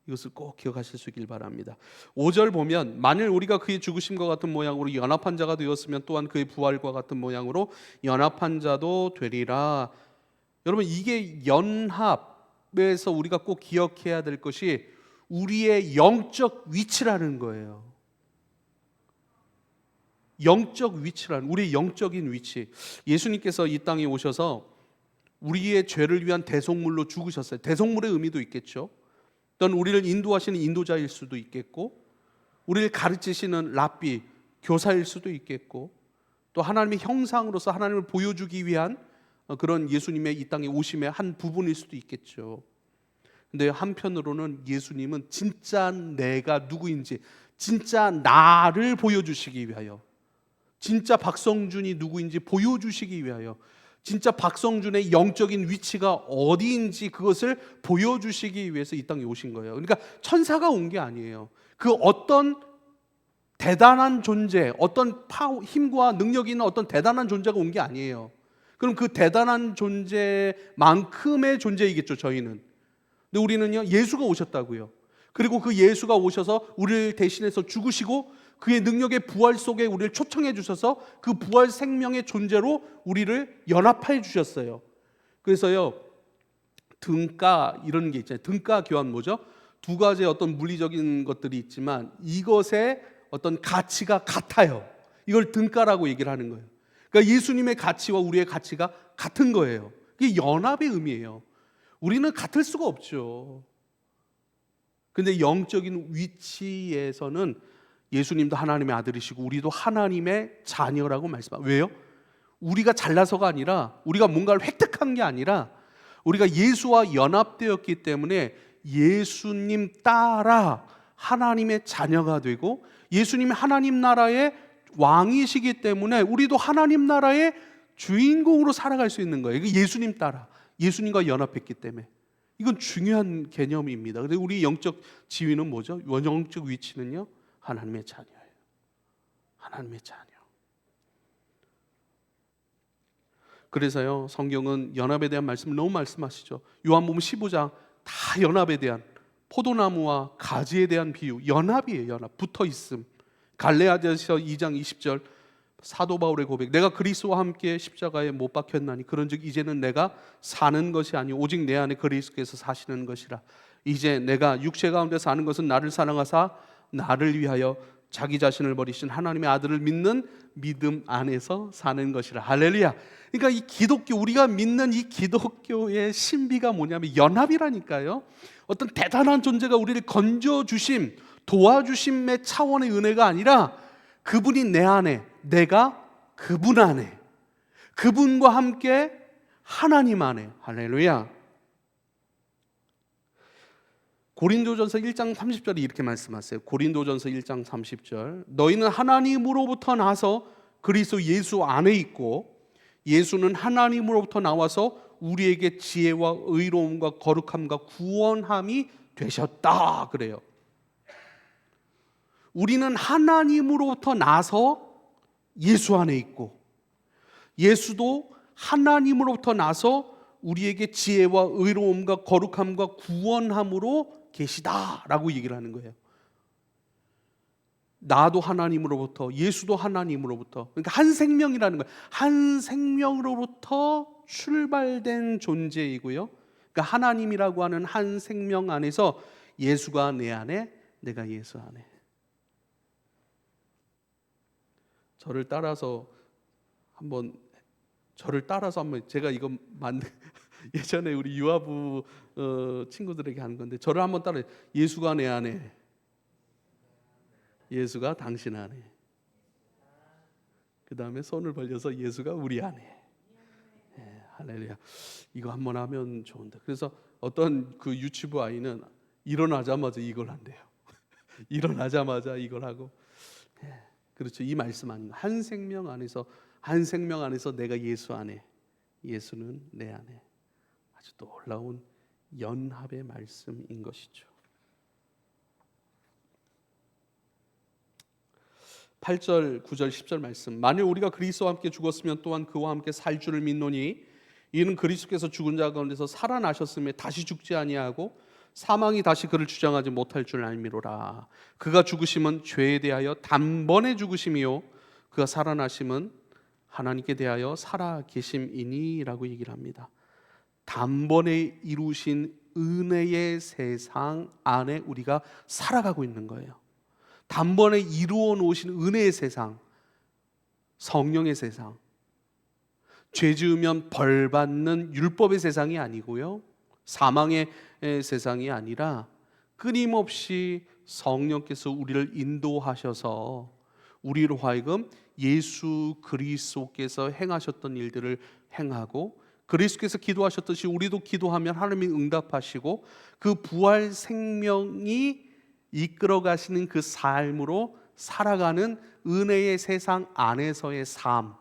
이것을 꼭 기억하실 수 있길 바랍니다. 5절 보면 만일 우리가 그의 죽으심과 같은 모양으로 연합한 자가 되었으면 또한 그의 부활과 같은 모양으로 연합한 자도 되리라. 여러분, 이게 연합에서 우리가 꼭 기억해야 될 것이 우리의 영적 위치라는 거예요. 영적 위치라는, 우리의 영적인 위치. 예수님께서 이 땅에 오셔서 우리의 죄를 위한 대속물로 죽으셨어요. 대속물의 의미도 있겠죠. 또는 우리를 인도하시는 인도자일 수도 있겠고, 우리를 가르치시는 랍비, 교사일 수도 있겠고, 또 하나님의 형상으로서 하나님을 보여주기 위한 그런 예수님의 이 땅에 오심의 한 부분일 수도 있겠죠. 근데 한편으로는 예수님은 진짜 내가 누구인지, 진짜 나를 보여주시기 위하여, 진짜 박성준이 누구인지 보여주시기 위하여, 진짜 박성준의 영적인 위치가 어디인지 그것을 보여주시기 위해서 이 땅에 오신 거예요. 그러니까 천사가 온 게 아니에요. 그 어떤 대단한 존재, 어떤 힘과 능력이 있는 어떤 대단한 존재가 온 게 아니에요. 그럼 그 대단한 존재만큼의 존재이겠죠, 저희는. 근데 우리는요, 예수가 오셨다고요. 그리고 그 예수가 오셔서 우리를 대신해서 죽으시고 그의 능력의 부활 속에 우리를 초청해 주셔서 그 부활 생명의 존재로 우리를 연합해 주셨어요. 그래서요, 등가 이런 게 있잖아요. 등가 교환 뭐죠? 두 가지의 어떤 물리적인 것들이 있지만 이것의 어떤 가치가 같아요. 이걸 등가라고 얘기를 하는 거예요. 그러니까 예수님의 가치와 우리의 가치가 같은 거예요. 이게 연합의 의미예요. 우리는 같을 수가 없죠. 근데 영적인 위치에서는 예수님도 하나님의 아들이시고 우리도 하나님의 자녀라고 말씀합니다. 왜요? 우리가 잘나서가 아니라, 우리가 뭔가를 획득한 게 아니라, 우리가 예수와 연합되었기 때문에 예수님 따라 하나님의 자녀가 되고, 예수님이 하나님 나라의 왕이시기 때문에 우리도 하나님 나라의 주인공으로 살아갈 수 있는 거예요. 예수님 따라, 예수님과 연합했기 때문에. 이건 중요한 개념입니다. 근데 우리 영적 지위는 뭐죠? 영적 위치는요, 하나님의 자녀예요. 하나님의 자녀. 그래서요, 성경은 연합에 대한 말씀을 너무 말씀하시죠. 요한복음 15장 다 연합에 대한, 포도나무와 가지에 대한 비유, 연합이에요. 연합, 붙어 있음. 갈레아디아서 2장 20절 사도 바울의 고백, 내가 그리스도와 함께 십자가에 못 박혔나니 그런즉 이제는 내가 사는 것이 아니오 오직 내 안에 그리스도께서 사시는 것이라. 이제 내가 육체 가운데 사는 것은 나를 사랑하사 나를 위하여 자기 자신을 버리신 하나님의 아들을 믿는 믿음 안에서 사는 것이라. 할렐루야. 그러니까 이 기독교, 우리가 믿는 이 기독교의 신비가 뭐냐면 연합이라니까요. 어떤 대단한 존재가 우리를 건져주심, 도와주심의 차원의 은혜가 아니라 그분이 내 안에, 내가 그분 안에, 그분과 함께 하나님 안에. 할렐루야. 고린도전서 1장 30절이 이렇게 말씀하세요. 고린도전서 1장 30절. 너희는 하나님으로부터 나서 그리스도 예수 안에 있고 예수는 하나님으로부터 나와서 우리에게 지혜와 의로움과 거룩함과 구원함이 되셨다. 그래요. 우리는 하나님으로부터 나서 예수 안에 있고 예수도 하나님으로부터 나서 우리에게 지혜와 의로움과 거룩함과 구원함으로 계시다라고 얘기를 하는 거예요. 나도 하나님으로부터, 예수도 하나님으로부터, 그러니까 한 생명이라는 거예요. 한 생명으로부터 출발된 존재이고요. 그러니까 하나님이라고 하는 한 생명 안에서 예수가 내 안에, 내가 예수 안에. 저를 따라서 한번 제가 이거 예전에 우리 유아부 친구들에게 하는 건데, 저를 한번 따라해. 예수가 내 안에, 예수가 당신 안에. 그 다음에 손을 벌려서 예수가 우리 안에. 할렐루야. 이거 한번 하면 좋은데. 그래서 어떤 그 유치부 아이는 일어나자마자 이걸 한대요. 일어나자마자 이걸 하고. 그렇죠. 이 말씀 아닌가. 한 생명 안에서 내가 예수 안에, 예수는 내 안에. 아주 놀라운 연합의 말씀인 것이죠. 8절, 9절, 10절 말씀. 만일 우리가 그리스도와 함께 죽었으면 또한 그와 함께 살 줄을 믿노니 이는 그리스도께서 죽은 자 가운데서 살아나셨음에 다시 죽지 아니하고 사망이 다시 그를 주장하지 못할 줄 알미로라. 그가 죽으심은 죄에 대하여 단번에 죽으심이요 그가 살아나심은 하나님께 대하여 살아계심이니라고 얘기를 합니다. 단번에 이루신 은혜의 세상 안에 우리가 살아가고 있는 거예요. 단번에 이루어 놓으신 은혜의 세상, 성령의 세상, 죄 지으면 벌 받는 율법의 세상이 아니고요, 사망의 세상이 아니라 끊임없이 성령께서 우리를 인도하셔서 우리로 하여금 예수 그리스도께서 행하셨던 일들을 행하고, 그리스도께서 기도하셨듯이 우리도 기도하면 하나님이 응답하시고 그 부활 생명이 이끌어 가시는 그 삶으로 살아가는 은혜의 세상 안에서의 삶,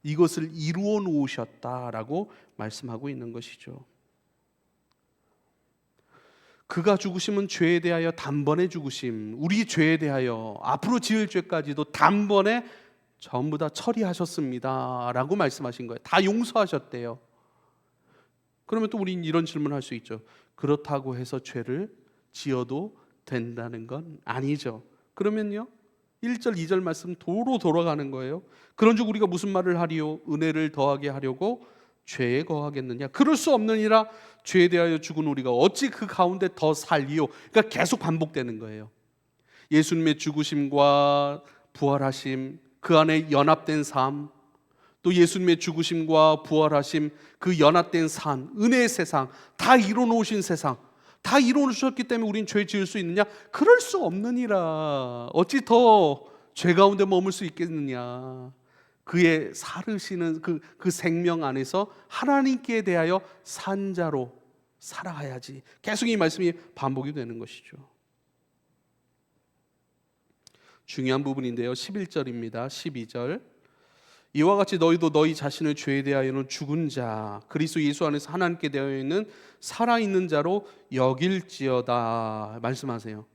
이것을 이루어 놓으셨다라고 말씀하고 있는 것이죠. 그가 죽으심은 죄에 대하여 단번에 죽으심, 우리 죄에 대하여 앞으로 지을 죄까지도 단번에 전부 다 처리하셨습니다 라고 말씀하신 거예요. 다 용서하셨대요. 그러면 또 우리는 이런 질문을 할 수 있죠. 그렇다고 해서 죄를 지어도 된다는 건 아니죠. 그러면요, 1절 2절 말씀 도로 돌아가는 거예요. 그런즉 우리가 무슨 말을 하리요? 은혜를 더하게 하려고 죄에 거하겠느냐? 그럴 수 없느니라. 죄에 대하여 죽은 우리가 어찌 그 가운데 더 살리요? 그러니까 계속 반복되는 거예요. 예수님의 죽으심과 부활하심, 그 안에 연합된 삶, 또 예수님의 죽으심과 부활하심, 그 연합된 삶, 은혜의 세상, 다 이뤄놓으신 세상, 다 이뤄놓으셨기 때문에 우린 죄 지을 수 있느냐? 그럴 수 없느니라. 어찌 더 죄 가운데 머물 수 있겠느냐? 그의 살으시는 그 생명 안에서 하나님께 대하여 산 자로 살아가야지. 계속 이 말씀이 반복이 되는 것이죠. 중요한 부분인데요, 11절입니다. 12절. 이와 같이 너희도 너희 자신을 죄에 대하여는 죽은 자, 그리스도 예수 안에서 하나님께 대하여 있는 살아있는 자로 여길지어다 말씀하세요.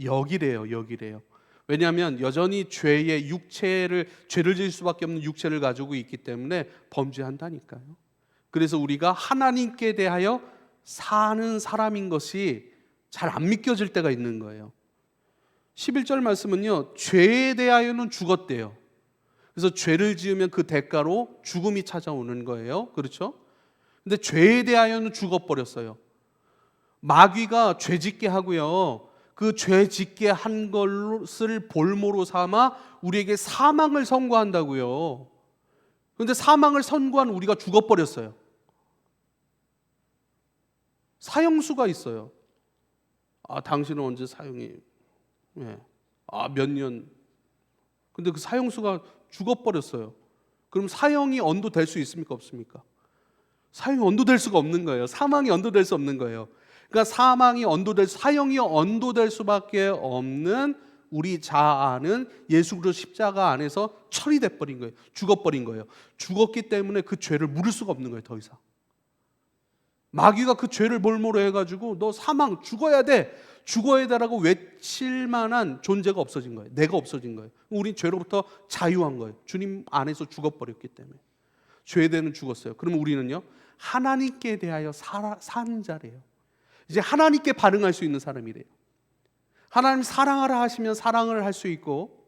여기래요. 왜냐하면 여전히 죄를 지을 수밖에 없는 육체를 가지고 있기 때문에 범죄한다니까요. 그래서 우리가 하나님께 대하여 사는 사람인 것이 잘 안 믿겨질 때가 있는 거예요. 11절 말씀은요, 죄에 대하여는 죽었대요. 그래서 죄를 지으면 그 대가로 죽음이 찾아오는 거예요. 그렇죠? 근데 죄에 대하여는 죽어버렸어요. 마귀가 죄짓게 하고요, 그 죄 짓게 한 것을 볼모로 삼아 우리에게 사망을 선고한다고요. 그런데 사망을 선고한 우리가 죽어버렸어요. 사형수가 있어요. 당신은 언제 사형이? 예. 몇 년. 근데 그 사형수가 죽어버렸어요. 그럼 사형이 언도될 수 있습니까? 없습니까? 사형이 언도될 수가 없는 거예요. 사망이 언도될 수 없는 거예요. 그러니까 사형이 언도될 수밖에 없는 우리 자아는 예수 그리스도 십자가 안에서 처리돼 버린 거예요. 죽어버린 거예요. 죽었기 때문에 그 죄를 물을 수가 없는 거예요. 더 이상. 마귀가 그 죄를 볼모로 해가지고 너 사망 죽어야 돼라고 외칠 만한 존재가 없어진 거예요. 내가 없어진 거예요. 우린 죄로부터 자유한 거예요. 주님 안에서 죽어버렸기 때문에. 죄되는 죽었어요. 그러면 우리는요, 하나님께 대하여 사는 자래요. 이제 하나님께 반응할 수 있는 사람이래요. 하나님 사랑하라 하시면 사랑을 할 수 있고,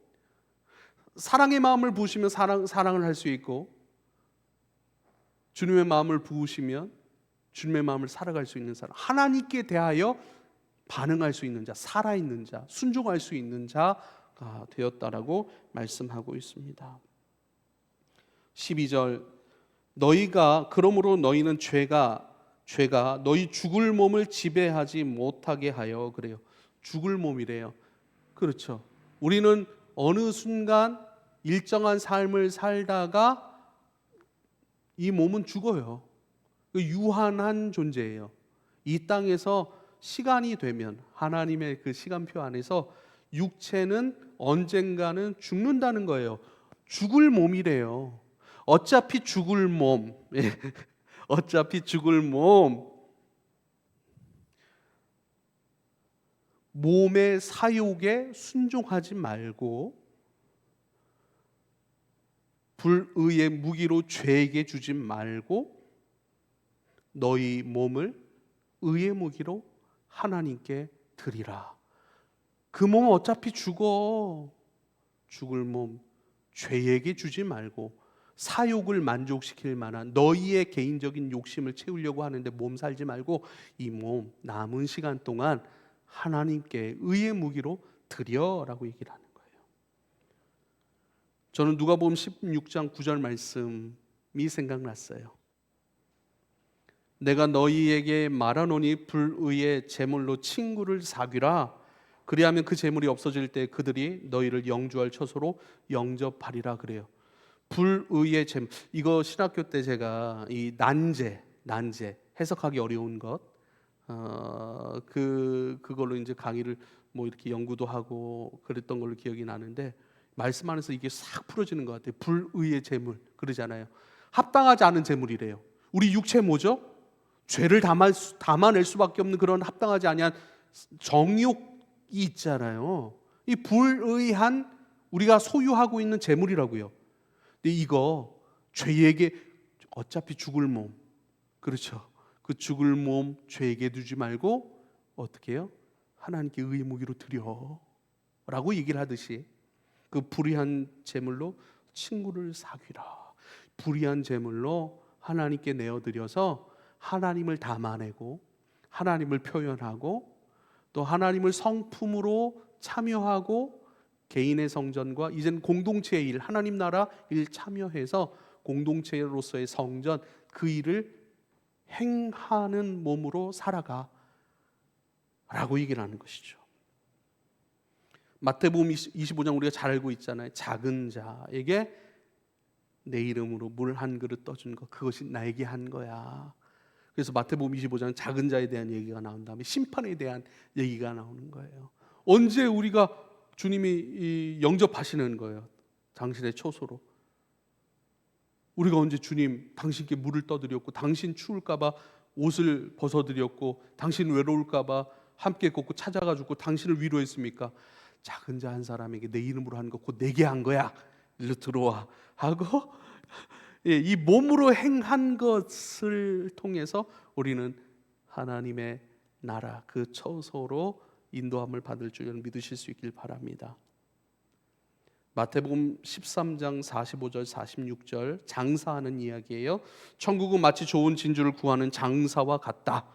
사랑의 마음을 부으시면 사랑을 할 수 있고, 주님의 마음을 부으시면 주님의 마음을 살아갈 수 있는 사람, 하나님께 대하여 반응할 수 있는 자, 살아있는 자, 순종할 수 있는 자가 되었다라고 말씀하고 있습니다. 12절, 그러므로 너희는 죄가 너희 죽을 몸을 지배하지 못하게 하여. 그래요. 죽을 몸이래요. 그렇죠. 우리는 어느 순간 일정한 삶을 살다가 이 몸은 죽어요. 유한한 존재예요. 이 땅에서 시간이 되면 하나님의 그 시간표 안에서 육체는 언젠가는 죽는다는 거예요. 죽을 몸이래요. 어차피 죽을 몸. 어차피 죽을 몸. 몸의 사욕에 순종하지 말고 불의의 무기로 죄에게 주지 말고 너희 몸을 의의 무기로 하나님께 드리라. 그 몸은 어차피 죽어. 죽을 몸 죄에게 주지 말고 사욕을 만족시킬 만한 너희의 개인적인 욕심을 채우려고 하는데 몸 살지 말고 이 몸 남은 시간 동안 하나님께 의의 무기로 드려라고 얘기를 하는 거예요. 저는 누가복음 16장 9절 말씀이 생각났어요. 내가 너희에게 말하노니 불의의 제물로 친구를 사귀라. 그리하면 그 제물이 없어질 때 그들이 너희를 영주할 처소로 영접하리라. 그래요. 불의의 제물. 이거 신학교 때 제가 이 난제 해석하기 어려운 것 그걸로 이제 강의를 뭐 이렇게 연구도 하고 그랬던 걸로 기억이 나는데 말씀 안에서 이게 싹 풀어지는 것 같아요. 불의의 제물 그러잖아요. 합당하지 않은 제물이래요. 우리 육체 뭐죠? 죄를 담아낼 수밖에 없는 그런 합당하지 아니한 정욕이 있잖아요. 이 불의한 우리가 소유하고 있는 재물이라고요. 근데 이거 죄에게 어차피 죽을 몸, 그렇죠? 그 죽을 몸 죄에게 두지 말고 어떻게 해요? 하나님께 의의 무기로 드려라고 얘기를 하듯이 그 불의한 재물로 친구를 사귀라. 불의한 재물로 하나님께 내어드려서 하나님을 담아내고 하나님을 표현하고 또 하나님을 성품으로 참여하고 개인의 성전과 이젠 공동체의 일, 하나님 나라 일 참여해서 공동체로서의 성전 그 일을 행하는 몸으로 살아가 라고 얘기를 하는 것이죠. 마태복음 25장 우리가 잘 알고 있잖아요. 작은 자에게 내 이름으로 물 한 그릇 떠준 것, 그것이 나에게 한 거야. 그래서 마태복음 25장 작은 자에 대한 얘기가 나온 다음에 심판에 대한 얘기가 나오는 거예요. 언제 우리가 주님이 영접하시는 거예요. 당신의 처소로. 우리가 언제 주님 당신께 물을 떠드렸고 당신 추울까 봐 옷을 벗어드렸고 당신 외로울까 봐 함께 걷고 찾아가지고 당신을 위로했습니까? 작은 자 한 사람에게 내 이름으로 한 거 곧 내게 한 거야. 일로 들어와 하고 이 몸으로 행한 것을 통해서 우리는 하나님의 나라 그 처소로 인도함을 받을 줄 믿으실 수 있길 바랍니다. 마태복음 13장 45절 46절 장사하는 이야기예요. 천국은 마치 좋은 진주를 구하는 장사와 같다.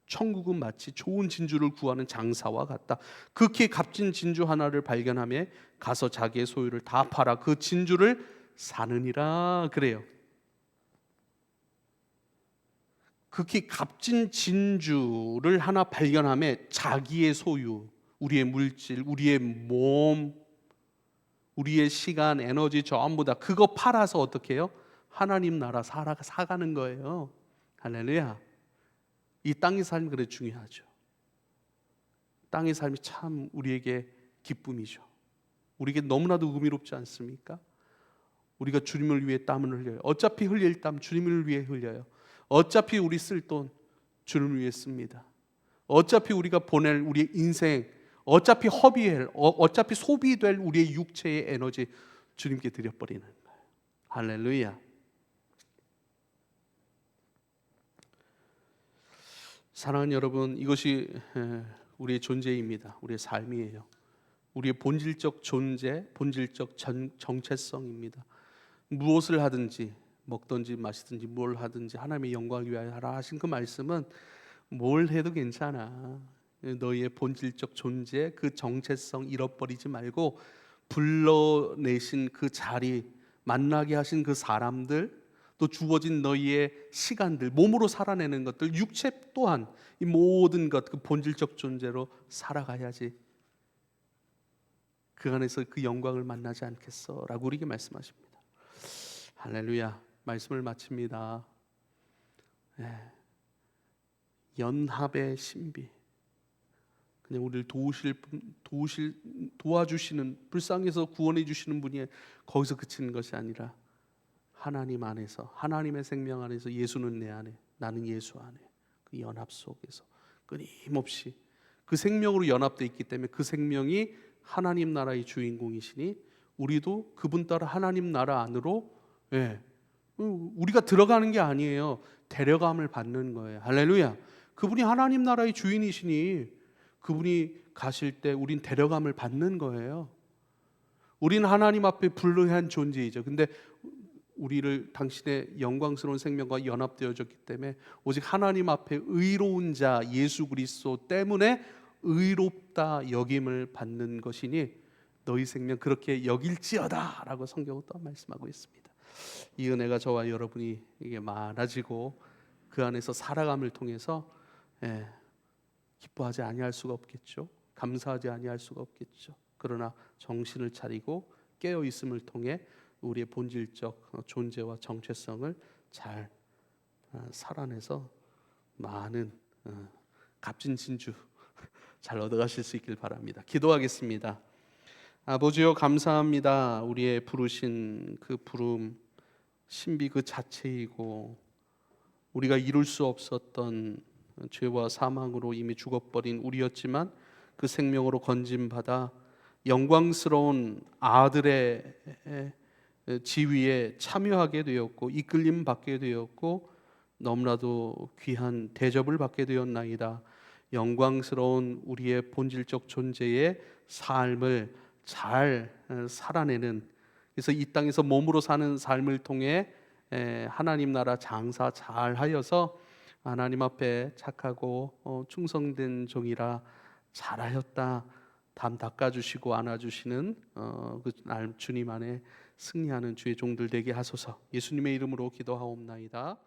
천국은 마치 좋은 진주를 구하는 장사와 같다. 극히 값진 진주 하나를 발견하며 가서 자기의 소유를 다 팔아 그 진주를 사느니라. 그래요. 극히 값진 진주를 하나 발견하며 자기의 소유, 우리의 물질, 우리의 몸, 우리의 시간, 에너지 전부 다 그거 팔아서 어떻게 해요? 하나님 나라 사가는 거예요. 할렐루야. 이 땅의 삶이 그래 중요하죠. 땅의 삶이 참 우리에게 기쁨이죠. 우리에게 너무나도 의미롭지 않습니까? 우리가 주님을 위해 땀을 흘려요. 어차피 흘릴 땀 주님을 위해 흘려요. 어차피 우리 쓸 돈 주님을 위해 씁니다. 어차피 우리가 보낼 우리의 인생, 어차피 어차피 소비될 우리의 육체의 에너지 주님께 드려버리는 거예요. 할렐루야. 사랑하는 여러분, 이것이 우리의 존재입니다. 우리의 삶이에요. 우리의 본질적 존재, 본질적 정체성입니다. 무엇을 하든지 먹든지 마시든지 뭘 하든지 하나님의 영광을 위하여 하라 하신 그 말씀은 뭘 해도 괜찮아. 너희의 본질적 존재, 그 정체성 잃어버리지 말고 불러내신 그 자리, 만나게 하신 그 사람들, 또 주어진 너희의 시간들, 몸으로 살아내는 것들, 육체 또한 이 모든 것, 그 본질적 존재로 살아가야지 그 안에서 그 영광을 만나지 않겠어? 라고 우리에게 말씀하십니다. 할렐루야. 말씀을 마칩니다. 연합의 신비, 그냥 우리를 도와주시는, 불쌍해서 구원해 주시는 분이 거기서 그치는 것이 아니라 하나님 안에서, 하나님의 생명 안에서, 예수는 내 안에, 나는 예수 안에, 그 연합 속에서 끊임없이 그 생명으로 연합되어 있기 때문에 그 생명이 하나님 나라의 주인공이시니 우리도 그분 따라 하나님 나라 안으로 우리가 들어가는 게 아니에요. 데려감을 받는 거예요. 할렐루야. 그분이 하나님 나라의 주인이시니 그분이 가실 때 우린 데려감을 받는 거예요. 우린 하나님 앞에 불러한 존재이죠. 근데 우리를 당신의 영광스러운 생명과 연합되어졌기 때문에 오직 하나님 앞에 의로운 자 예수 그리스도 때문에 의롭다 여김을 받는 것이니 너희 생명 그렇게 여길지어다 라고 성경은 또 말씀하고 있습니다. 이 은혜가 저와 여러분이 이게 많아지고 그 안에서 살아감을 통해서 기뻐하지 아니할 수가 없겠죠. 감사하지 아니할 수가 없겠죠. 그러나 정신을 차리고 깨어 있음을 통해 우리의 본질적 존재와 정체성을 잘 살아내서 많은 값진 진주 잘 얻어가실 수 있길 바랍니다. 기도하겠습니다. 아버지여 감사합니다. 우리의 부르신 그 부름 신비 그 자체이고 우리가 이룰 수 없었던 죄와 사망으로 이미 죽어버린 우리였지만 그 생명으로 건짐받아 영광스러운 아들의 지위에 참여하게 되었고 이끌림 받게 되었고 너무나도 귀한 대접을 받게 되었나이다. 영광스러운 우리의 본질적 존재의 삶을 잘 살아내는, 그래서 이 땅에서 몸으로 사는 삶을 통해 하나님 나라 장사 잘 하여서 하나님 앞에 착하고 충성된 종이라 잘하였다 담 닦아주시고 안아주시는 그 주님 안에 승리하는 주의 종들 되게 하소서. 예수님의 이름으로 기도하옵나이다.